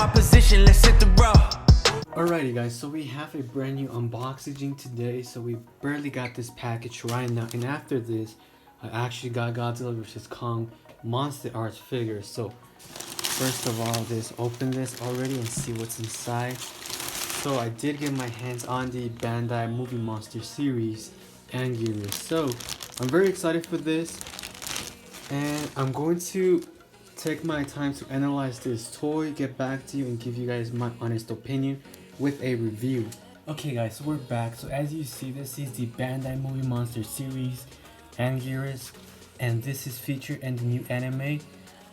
my position, let's hit the road. Alrighty guys, so we have a brand new unboxing today. So we barely got this package right now, and after this I actually got Godzilla vs. Kong Monster Arts figure. So first of all, let's open this already and see what's inside. So I did get my hands on the Bandai Movie Monster series ANGUIRUS. So I'm very excited for this, and I'm going to take my time to analyze this toy, get back to you, and give you guys my honest opinion with a review. Okay guys, so we're back. So as you see, this is the Bandai Movie Monster series ANGUIRUS, and this is featured in the new anime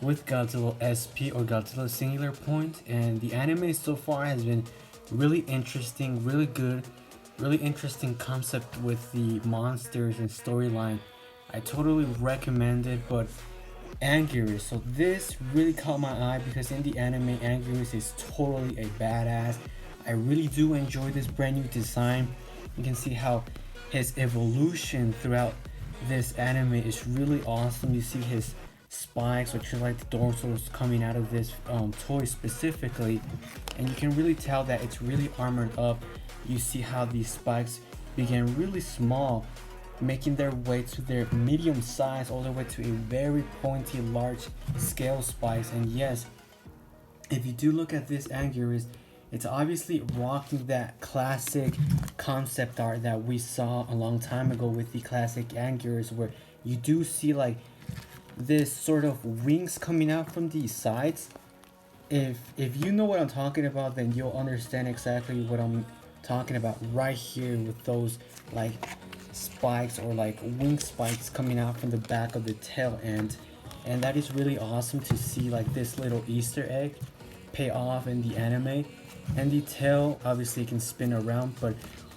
with Godzilla SP, or Godzilla Singular Point. And the anime so far has been really interesting, really good, really interesting concept with the monsters and storyline. I totally recommend it. But ANGUIRUS, so this really caught my eye because in the anime, ANGUIRUS is totally a badass. I really do enjoy this brand new design. You can see how his evolution throughout this anime is really awesome. You see his spikes, which are like the dorsals coming out of this toy specifically, and you can really tell that it's really armored up. You see how these spikes begin really small, making their way to their medium size, all the way to a very pointy large scale spikes. And yes, if you do look at this ANGUIRUS, it's obviously rocking that classic concept art that we saw a long time ago with the classic ANGUIRUS, where you do see like this sort of wings coming out from these sides. If you know what I'm talking about, then you'll understand exactly what I'm talking about right here, with those like spikes or like wing spikes coming out from the back of the tail end. And that is really awesome to see, like this little Easter egg pay off in the anime. And the tail obviously can spin around, but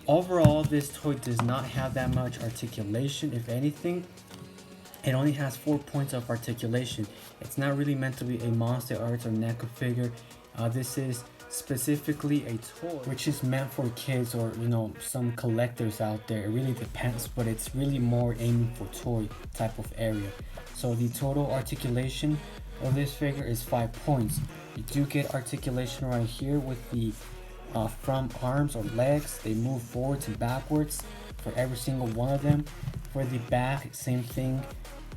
overall this toy does not have that much articulation. If anything, it only has 4 points of articulation. It's not really meant to be a Monster Arts or NECA figure. This is specifically a toy which is meant for kids, or you know, some collectors out there. It really depends, but it's really more aiming for toy type of area. So the total articulation of this figure is 5 points. You do get articulation right here with the front arms or legs. They move forwards and backwards for every single one of them. For the back, same thing,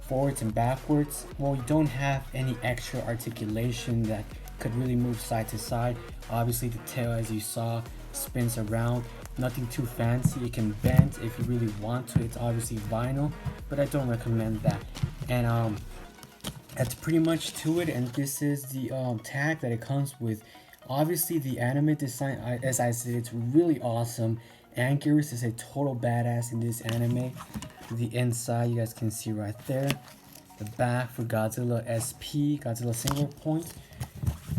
forwards and backwards. Well, you don't have any extra articulation that could really move side to side. Obviously the tail, as you saw, spins around. Nothing too fancy. It can bend if you really want to. It's obviously vinyl, but I don't recommend that. And that's pretty much to it. And this is the tag that it comes with. Obviously the anime design, as I said, it's really awesome. ANGUIRUS is a total badass in this anime. The inside, you guys can see right there. The back for Godzilla SP, Godzilla Singular Point.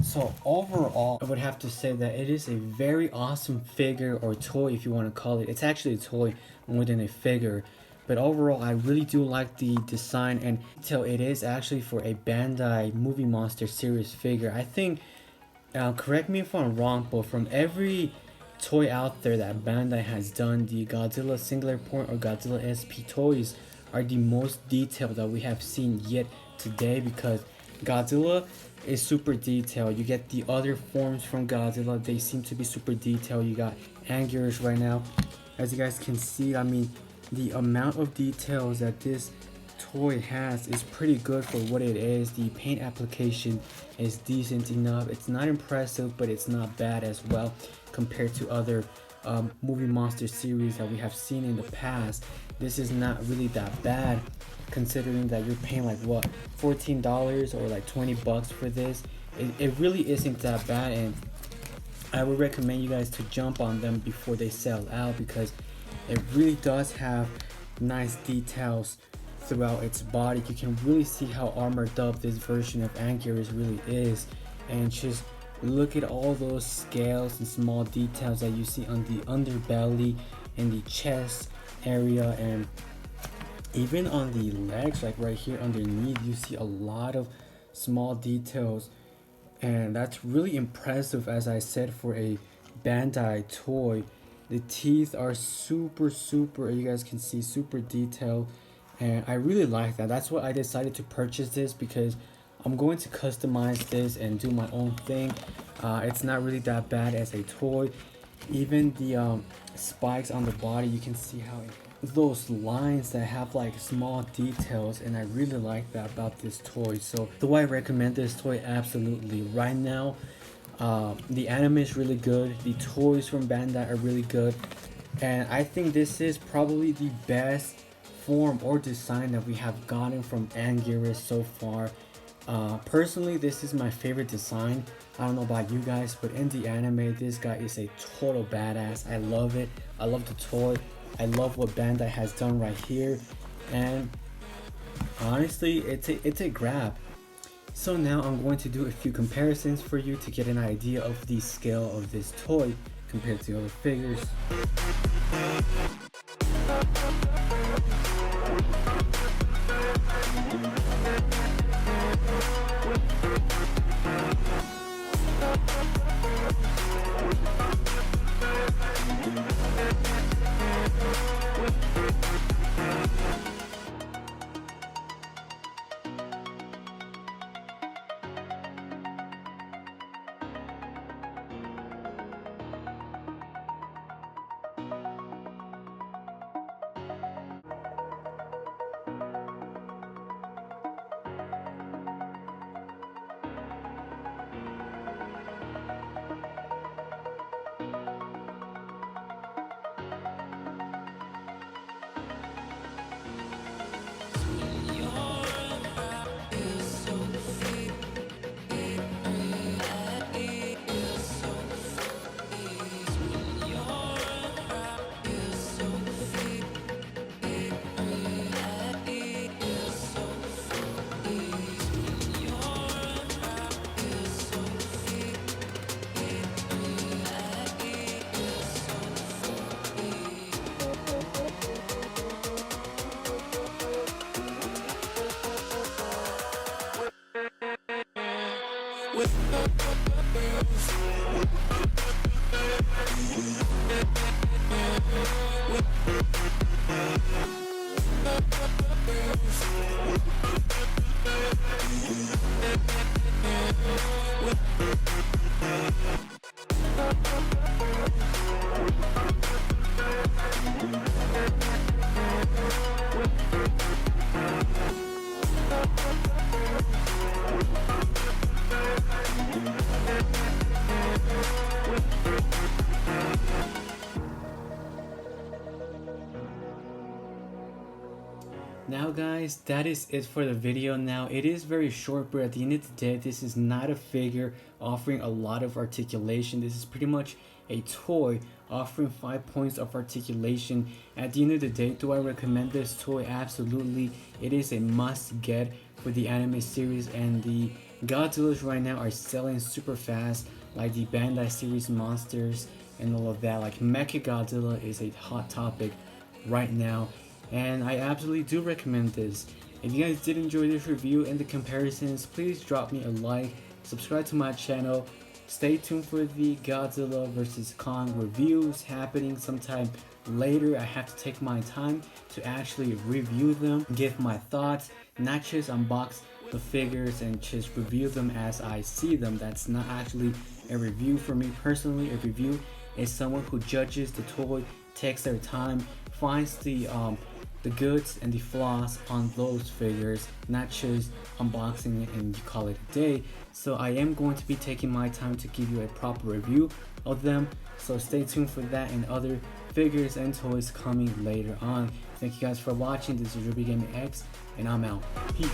So overall, I would have to say that it is a very awesome figure, or toy if you want to call it. It's actually a toy more than a figure. But overall, I really do like the design and detail. It is actually for a Bandai Movie Monster series figure. I think, correct me if I'm wrong, but from every toy out there that Bandai has done, the Godzilla Singular Point or Godzilla SP toys are the most detailed that we have seen yet today, because Godzilla is super detailed. You get the other forms from Godzilla, they seem to be super detailed. You got ANGUIRUS right now. As you guys can see, I mean, the amount of details that this toy has is pretty good for what it is. The paint application is decent enough. It's not impressive, but it's not bad as well compared to other movie monster series that we have seen in the past. This is not really that bad, considering that you're paying like what, $14 or like 20 bucks for this. It really isn't that bad, and I would recommend you guys to jump on them before they sell out, because it really does have nice details throughout its body. You can really see how armored up this version of ANGUIRUS really is, and just look at all those scales and small details that you see on the underbelly and the chest area, and even on the legs, like right here underneath, you see a lot of small details, and that's really impressive, as I said, for a Bandai toy. The teeth are super, you guys can see, super detailed, and I really like that. That's why I decided to purchase this, because I'm going to customize this and do my own thing. It's not really that bad as a toy. Even the spikes on the body, you can see how those lines that have like small details, and I really like that about this toy. So do I recommend this toy? Absolutely. Right now, the anime is really good, the toys from Bandai are really good, and I think this is probably the best form or design that we have gotten from Anguirus so far. Personally, this is my favorite design. I don't know about you guys, but in the anime, this guy is a total badass. I love it. I love the toy. I love what Bandai has done right here, and honestly, it's a grab. So now I'm going to do a few comparisons for you to get an idea of the scale of this toy compared to other figures. Now guys, that is it for the video. Now it is very short, but at the end of the day, this is not a figure offering a lot of articulation. This is pretty much a toy offering 5 points of articulation. At the end of the day, do I recommend this toy? Absolutely. It is a must get for the anime series, and the Godzillas right now are selling super fast, like the Bandai series monsters and all of that. Like Mechagodzilla is a hot topic right now, and I absolutely do recommend this. If you guys did enjoy this review and the comparisons, please drop me a like, subscribe to my channel, stay tuned for the Godzilla vs. Kong reviews happening sometime later. I have to take my time to actually review them, give my thoughts, not just unbox the figures and just review them as I see them. That's not actually a review for me personally. A review is someone who judges the toy, takes their time, finds the goods and the flaws on those figures, not just unboxing it and you call it a day. So I am going to be taking my time to give you a proper review of them, so stay tuned for that and other figures and toys coming later on. Thank you guys for watching. This is Ruby Gaming X, and I'm out. Peace.